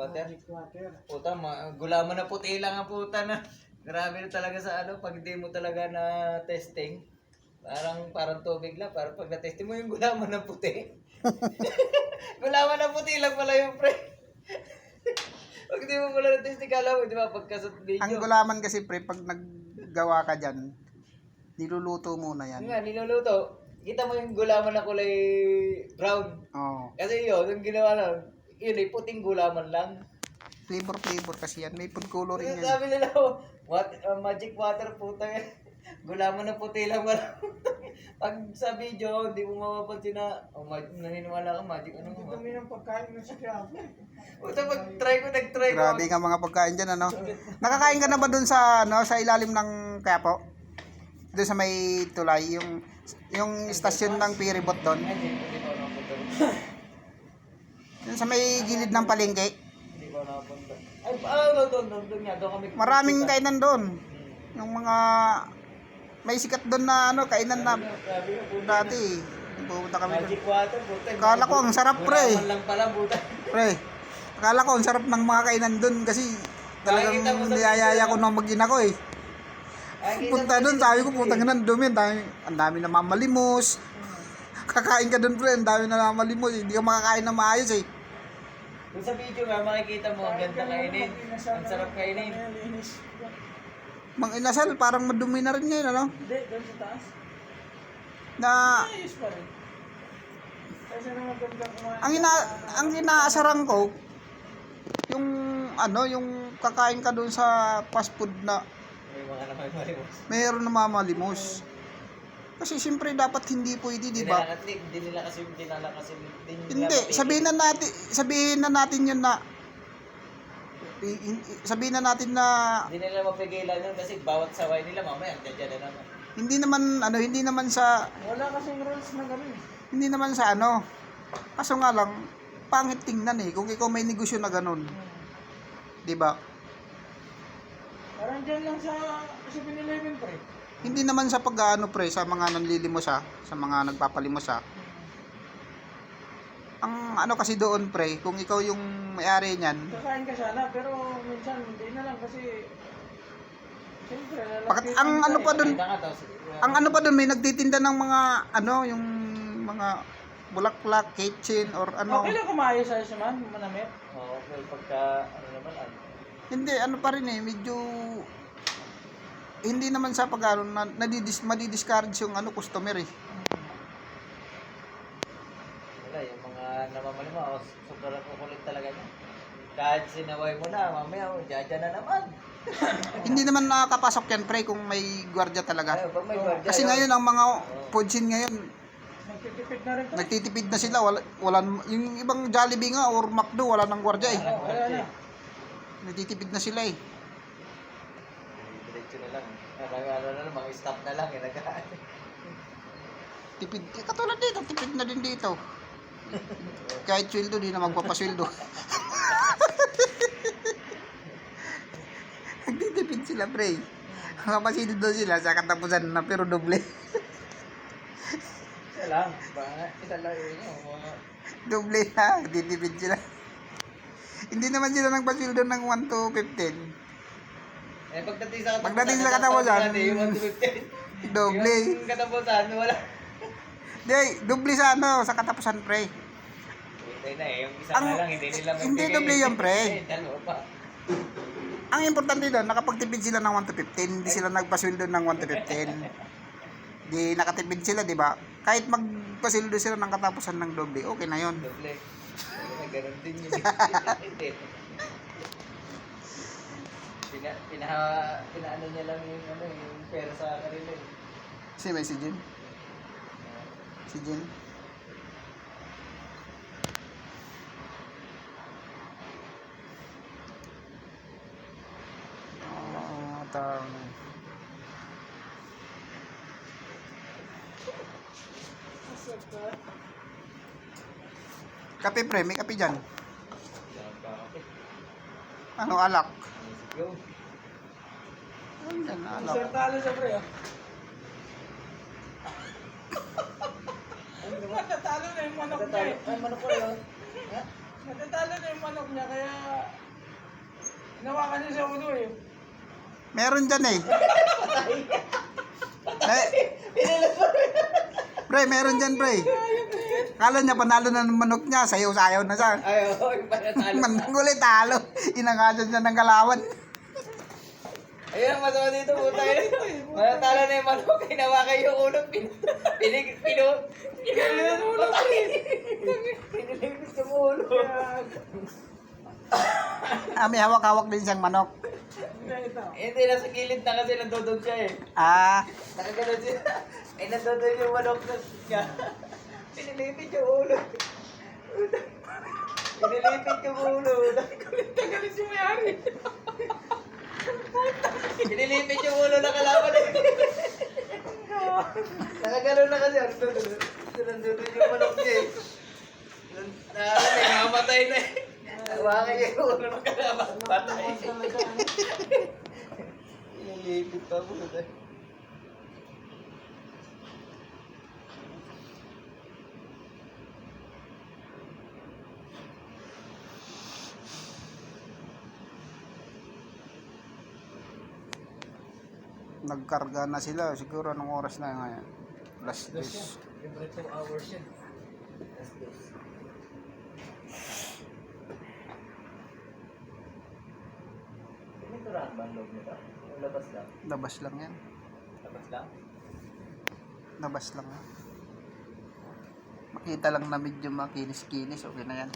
water. Magic water. Puta, gulaman na puti lang ang puta na. Grabe na talaga sa ano, pag di mo talaga na testing. Parang tubig lang, parang pag na-testing mo yung gulaman na puti. Gulaman na puti lang pala yung pre. Pag di mo pala na-testing, kala mo, di ba, pagkasat video. Ang gulaman kasi pre, pag naggawa ka dyan, niluluto muna yan. Nga, niluluto. Kita mo yung gulaman na kulay brown. Oo. Kasi yun, yung ginawa na, yun ay puting gulaman lang. Flavor kasi yan. May food coloring yan. Sabi nila, magic water puta yan. Gulaman na puti lang wala. Pag sa video, hindi mo mapapansin na, naniniwala ka, magic ano mo. Dami ng pagkain na sa Quiapo. Puta, nag-try ko. Grabe nga mga pagkain dyan, ano? Nakakain ka na ba dun sa, ano, sa ilalim ng Quiapo? Doon sa may tulay, yung istasyon ng ferryboat doon. Ay, hindi ko nakapunta. Doon sa may gilid ng palengke. Hindi ko nakapunta. Ay, doon nga, doon kami. Maraming kainan doon. Yung mga may sikat doon na ano, kainan na Grabe yung puta. dati. Pupunta kami doon. Magic water, puta. Akala ko ang sarap pre. Gulaman lang pala, puta. Pre, akala ko ang sarap ng mga kainan doon kasi talagang Nakikita mo sa niyayaya ko ng mag-ina ko eh. Ay, Punta doon, sabi ko putang ina, dumi, ang dami na mamalimos. Kakain ka doon pre, ang dami na mamalimos, hindi ka makakain na maayos eh. Kung sa video nga, makikita mo, ang ganda kainin. Ang sarap kainin. Mang inasal, parang madumi na rin ngayon, ano? Hindi, doon sa taas. Na, Ayos pa rin. Kasi na magandang kumain. ang inaasarang ko, yung, ano, yung kakain ka doon sa fast food na May mga naman malimos. mayroon na mamalimos. Kasi siyempre dapat hindi pwede, di ba? Hindi nila kasi. Hindi, sabihin na natin yun na sabihin na natin na Hindi nila mapigilan yun kasi bawat saway nila mamaya dyan na naman. hindi naman sa Wala kasing rules na gano'n. hindi naman sa ano. Kaso nga lang pangit tingnan eh kung ikaw may negosyo na ganun. 'Di ba? Parang dyan lang sa 7-Eleven pre. Hindi naman sa pag-aano pre sa mga nanlilimos sa mga nagpapalimos Ang ano kasi doon pre, kung ikaw yung may-ari niyan, Kakain ka sana pero minsan hindi na lang kasi siyempre bakit ang ano pa doon, ang ano pa doon may nagtitinda ng mga ano yung mga bulaklak, kitchen or ano. Okay lang kumayos sa man, manamit. Oo, okay. Pagka, ano naman, Hindi, ano pa rin eh, medyo hindi naman sa pag-ano na madi-discourage yung ano customer eh. wala, yung mga namamalimos, sobrang kukulit talaga niya. Kahit sinaway mo na, mamaya, jaja na naman. Hindi naman nakakapasok yan pre kung may gwardiya talaga. Ay, pag may gwardiya, Kasi yun. ngayon ang mga food scene ngayon, Nagtitipid na rin to. nagtitipid na sila, wala yung ibang Jollibee nga or McDo wala nang gwardiya eh. Wala na. Nagtitipid na sila eh. Diretso na lang. Ano na lang, mga staff na lang, nag-aan. Tipid, katulad dito, tipid na din dito. Kahit sweldo, di na magpapasweldo. Nagtitipid sila, pre. Mapasildo sila sa katapusan na pero doble. Isa lang. Isa lang yun. Doble na, nagtitipid sila. Hindi naman sila nagpasweldo ng 1 to 15. Eh, Pagdating sa katapusan, yung 150. doble. Yung katapusan, wala. Di, doble sa ano, sa katapusan, pre. Hintay na eh, yung isa Ang- na lang, hindi nila may hindi bigay. doble yan, pre. Dalawa pa. Ang importante doon, nakapagtipid sila ng 1 to 15, hindi sila nagpasweldo ng 1 to 15. Di nakatipid sila, di ba? Kahit magpasweldo sila ng katapusan ng doble, okay na yon. Doble. Ganun din yun. Hindi. Pinaano niya lang yung ano yung pera sa kanila eh. Si may si Jin? Si Jin? Tama. Kape pre, may kape dyan. Ano alak? Yo. Ano dyan, alak? Sir talo siya pre. Natatalo na yung manok niya eh. Ay, manok ko yun. Ha? Natatalo na yung manok niya kaya Hinawakan niya sa ulo eh. Meron dyan eh. Pre, meron dyan, pre. Kala niya panalo na ng manok niya, sayaw-sayaw na siya. Ay, oo, yung panatalo na. Manang ulit, talo. Inangadyan niya ng kalawan. Ayun ang masama dito, puta yun. Manatalo na yung manok, hinawakan yung ulo, pinilipit yung ulo. Pinilipit yung ulo. May hawak-hawak din siyang manok. Ito. Hindi, nasa gilid na kasi nandodog siya eh. Nakaganon siya. Ay, nandodog yung manok na siya. Pinilipit yung ulo. Pinilipit yung ulo. Galit si Mayari. Pinilipit yung ulo na kalaban eh. Nakaganon na kasi. Nandodog yung manok niya eh. Namamatay na eh. Hawakan niya yung ulo ng kalaban. Patay. Pinilipit pa po. Nagkarga na sila. Siguro anong oras na ngayon? Last days. Every 2 hours yan. That's this. Piniturahan ba ang loob nito? O labas lang? Labas lang yan. Labas lang? Labas lang yan. Makita lang na medyo makinis-kinis. Okay na yan.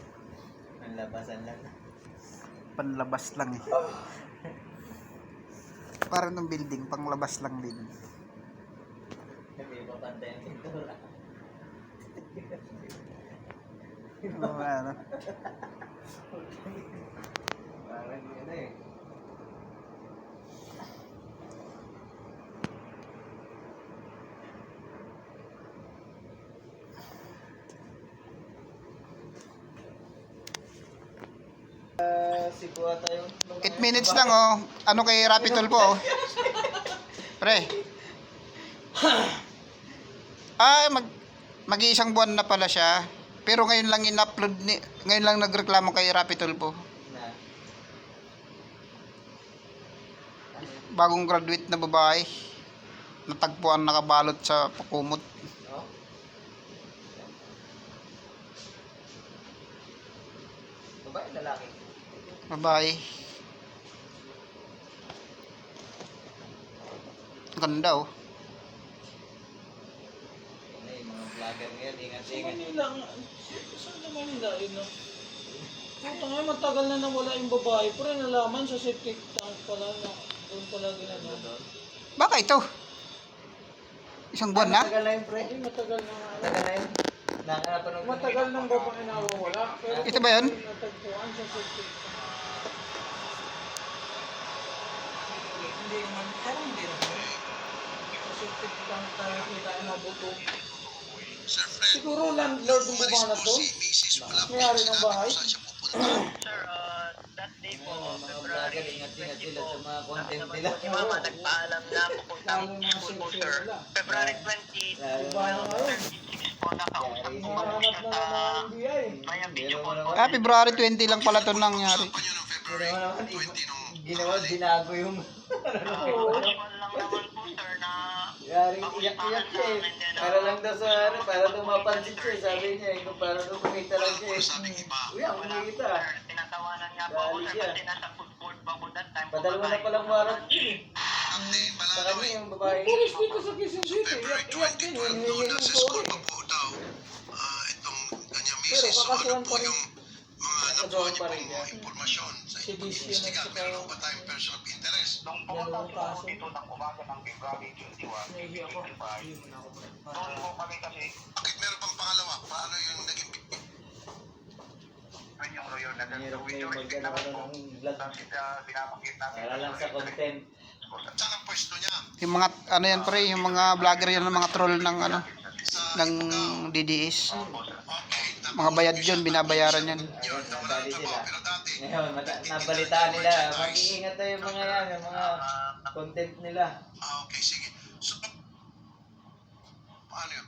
Ang labasan lang. Panlabas lang eh. Para ng building, panglabas lang din. Hindi pa pantay ang pintura. Ano? Parang yun eh. Sibuha tayo. 8 minutes lang oh. Ano kay Rapitol po oh. Pre. Mag-iisang buwan na pala siya. Pero ngayon lang in-upload ni, ngayon lang nagreklamo kay Rapitol po. Na. Bagong graduate na babae. Natagpuan nakabalot sa pakumot. No? Babae, lalaki. Babae. Ganda oh. Ano yung mga vlogger ngayon, Sa ingat-ingat. Manila nga. Saan sa Manila yun no? Puta nga, matagal na nawala yung babae. Pero nalaman sa septic tank pala na doon pala ginagawa. Baka ito. Isang buwan na? Matagal na yun, pre. Hindi, matagal na nga. Matagal na yun. Nakakapanood ko. Matagal nang babae nawawala. Pero Ito ba yun? natagpuan sa septic tank. Hindi naman, parang hindi naman. Sa septic tank tayo kita yung mabuto. Siguro landlord yung bumanat doon. Mayari ng bahay. Sir, that day po, Mga February vlogger, ingat-ingat 20 sila po. sa mga content Naman nila. po si Mama, nagpaalam na pupuntang Lalo mga school po, sensor sir. nila. February 20, Lalo Iba na ngayon. 36 po, nakausap ko pa po Hinahanap siya na sa ng mga NBI. Maya video call po. February 20 lang pala ito nangyari. Ginawa naman, ginawa, binago yung... Usual lang naman po, sir, na Yaring iyak-iyak siya eh. Para lang daw sa ano, para daw mapansin siya eh. Sabi niya eh, kung para daw kumita lang siya eh. Uy, ang kumita. sir, tinatawanan niya po ako, Dali sir, siya. kasi nasa food court pa po that time. Padalawa na palang warrant yun eh. Sa kanya yung babae. Pulis dito sa Quezon City. Iyak din. Hinihingi ng sorry. Pero kakasuhan pa rin. Nakagawa pa rin niya. Sedisyon at saka Nung pumunta po ako dito ng umaga ng February 21, nahihi ako. Hindi mo na ako pa. doon po kami kasi Bakit meron pang pangalawa? Paano yung naging yun yung lawyer na Mahirap with na your yung speak naman po. ng vlog. Tapos binabanggit namin. Para lang sa content. saan ang pwesto niya? Yung mga ano yan pre, yung mga vlogger yan, mga troll ng ano ng DDS. Okay, Mga bayad yun, binabayaran yan. Ayun, nadali sila. pero dati, Ngayon, nabalitaan nila. Mag-iingat tayo yung mga yan, yung mga content nila. okay, sige. So, paano yun?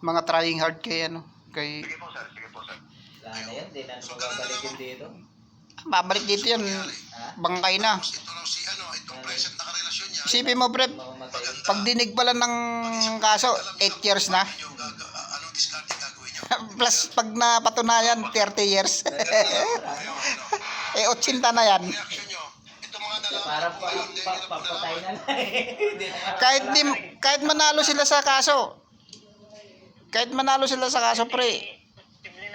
Mga trying hard kay ano, kay Sige po sir, sige po sir. Wala na yan, di na babalikin dito. babalik dito yan. Ha? bangkay na. Tapos ito raw si ano, itong present na karelasyon niya. Isipin mo, pre, Mamamatay. pag dinig pala ng kaso, 8 years na. Anong discarding gagawin niyo? Plus, pag napatunayan, 30 years. Ayun, ano. Eh, 80 na yan. Reaction niyo. Ito mga nalaman Parang ko ngayon, hindi nyo na papatay nalaman. na lang. Hindi na Kahit manalo sila sa kaso, pre,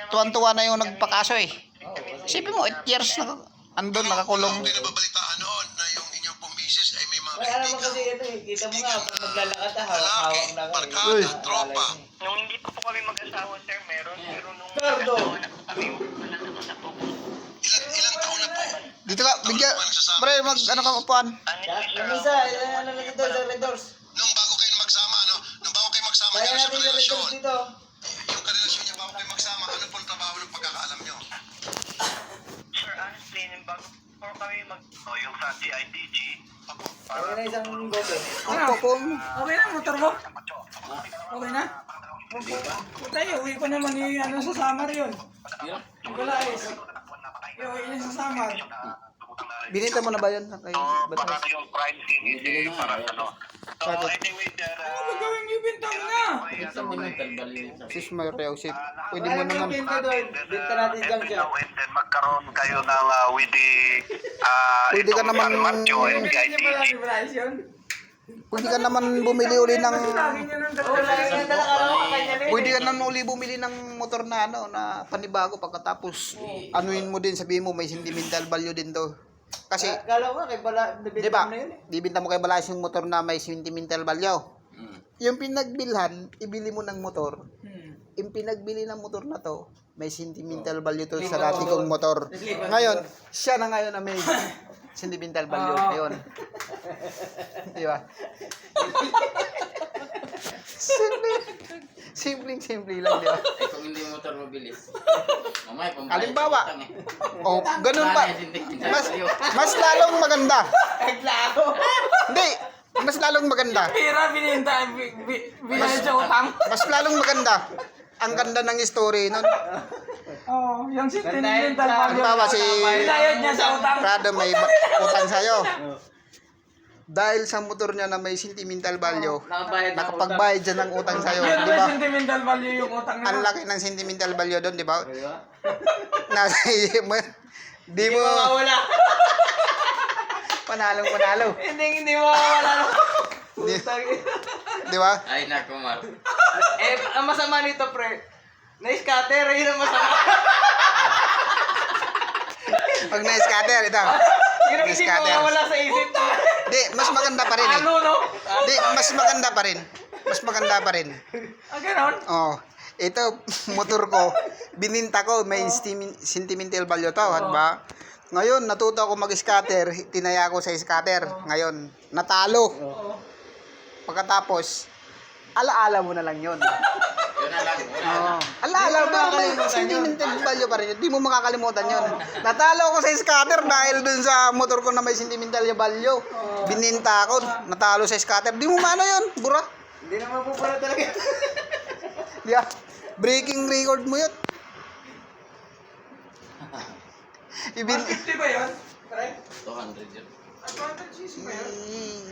tuwan-tuwa na yung nagpakaso eh. Isipin mo, 8 years na andun, nakakulong. Hindi nababalitaan noon na yung inyong pong misis ay may mga Ay, alam mo kasi ito eh. Kita mo nga, pag maglalakad ka, hawak na ka. Uy. tropa. Nung hindi pa po kami mag-asawa, sir, meron. Pero nung Cardo! mag-asawa na po kami, wala naman na po. Ilang taon na po? Dito ka, bigyan, pre, ano ka upuan? Yung isa, ano lang ito, sa Red Doors. Nung bago kayo magsama, ano? Nung bago kayo magsama Kaya niyo sa natin sa Red Doors relasyon, dito. yung karelasyon niya bago kayo magsama, ano pong trabaho ng pagkakaalam niyo? Sir, honestly, nung bago po kami yung sa CIDG, Kaya na isang gobe. Okay na, motor mo? Okay na? Tayo, uwi ko naman yung ano sa summer yun. Wala eh. Uwi niya sa summer. Binita mo na ba yun? Kay baka yung prime scene is para ano. So, anyway, sir, Ano gawin yung bintang na? Sentimental value. Sis Mario, pwede mo Kaya naman. yung pinto doon, binta natin dyan siya. and then magkaroon kayo ng with the Pwede ka naman, Marcho and Hindi niya pala CIDG. si Bryce yun. pwede ka naman bumili uli ng, Kasi lagi niya nang Oo, lagi dala. na talaga ako kanya rin. pwede ka naman uli bumili ng motor na ano, na panibago pagkatapos, anuin mo din, sabihin mo may sentimental value din to. Kasi, Kala ko nga, kay Bala, di nabinta ba, mo na yun eh. bibinta mo kay Balas yung motor na may sentimental value. Yung pinagbilhan, ibili mo ng motor, yung pinagbili ng motor na to, may sentimental value to sa dati kong motor. Ngayon, siya na ngayon na may sentimental value. Ayun. Di ba? Simple lang, di ba? Eh, kung hindi motor mabilis. Mamaya, pambayad Halimbawa, sa utang eh. oh, ganun pa. Mas, mas lalong maganda. Hindi, mas lalong maganda. Pira, bininta, binayad sa utang. Mas lalong maganda. Ang ganda ng story nun. Oo, yung sentimental value. Halimbawa, si Binayad niya sa utang. Prado may utang sa'yo. Dahil sa motor niya na may sentimental value, Nakabayad na nakapagbayad siya ng utang sa'yo. Yun Di may ba? sentimental value yung utang Ang niya. laki ng sentimental value doon, di ba? Diba? Nasa isip mo, di mo, Mawawala. panalo. Hindi mawawala. Di ba? Ay, naku, Mar. Eh, ang masama nito, pre. Na-scatter, yun ang masama. Pag na-scatter, ito. Yun ang hindi Na-scatter. mawawala sa isip ko. Di, mas maganda pa rin eh. Ano, no? Di, mas maganda pa rin. Mas maganda pa rin. Ah, ganon? Oh, ito, motor ko, bininta ko, may sentimental value to, di ba? Ngayon, natuto ako mag-scatter, tinaya ko sa scatter. Ngayon, natalo. Pagkatapos, alaala mo na lang yun. Yun na lang. Oo. Alaala mo, pero may sentimental value pa rin yun. Di mo makakalimutan yun. Natalo ako sa scatter dahil dun sa motor ko na may sentimental value. Bininta ako, natalo sa scatter. Di mo maano yun, bura. Hindi naman po pala talaga. Di ba? Breaking record mo yun. 150 ba yun? Pre? 200 yun. 200cc ba yun?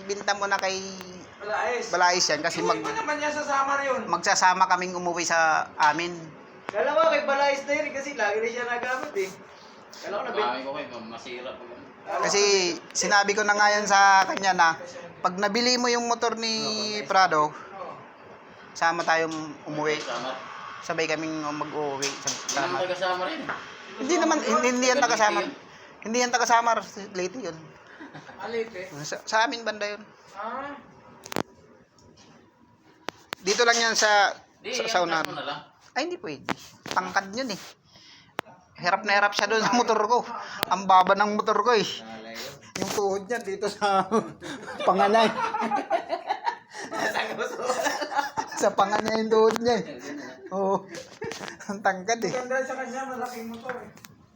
Ibinta mo na kay Wala, ayos. Balais yan kasi Iuwi pa naman niya sa summer yun. magsasama kaming umuwi sa amin. Kala mo kay Balais na yun eh, kasi lagi na siya nagamit eh. Kala ko na Marami ko kayo, masira pa ganun. Kasi sinabi ko na nga yan sa kanya na pag nabili mo yung motor ni Prado, sama tayong umuwi. Samar. Sabay kaming mag-uwi sa Hindi naman sama. taga-Samar yun. Hindi naman, hindi yan taga-Samar. Hindi yan taga-Samar. Leyte yun. Alite. Sa amin banda yun. Ah. Dito lang yan sa Di, saunahan. mo na lang. Ay, hindi pwede. Tangkad yun eh. Hirap na hirap siya doon sa motor ko. Ang baba ng motor ko eh. Yung tuhod niya dito sa panganay. Sa panganay yung tuhod niya eh. Oo. Ang tangkad eh. Ganda sa kanya, malaking motor eh.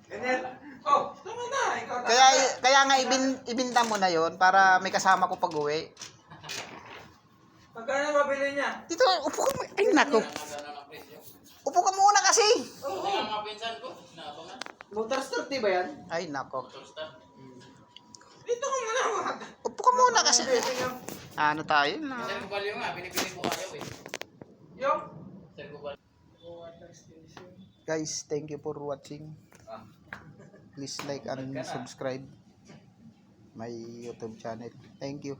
Ganyan. Oh, tama na. Ikaw Kaya nga ibinta mo na yon para may kasama ko pag-uwi. Magkano mabili niya? Dito, upo ka mo. Ay, nako. Nagano ng presyo. Upo ka muna kasi. Kasi nga mga pinsan ko, naabangan. Motor start di ba yan? Ay, nako. Motor start. Dito ko muna wag. Upo ka muna kasi. Ano tayo na? Sir Gubalyo nga, binibili ko kayo eh. Yung? Sir Gubalyo. Guys, thank you for watching. Please like and subscribe my YouTube channel. Thank you.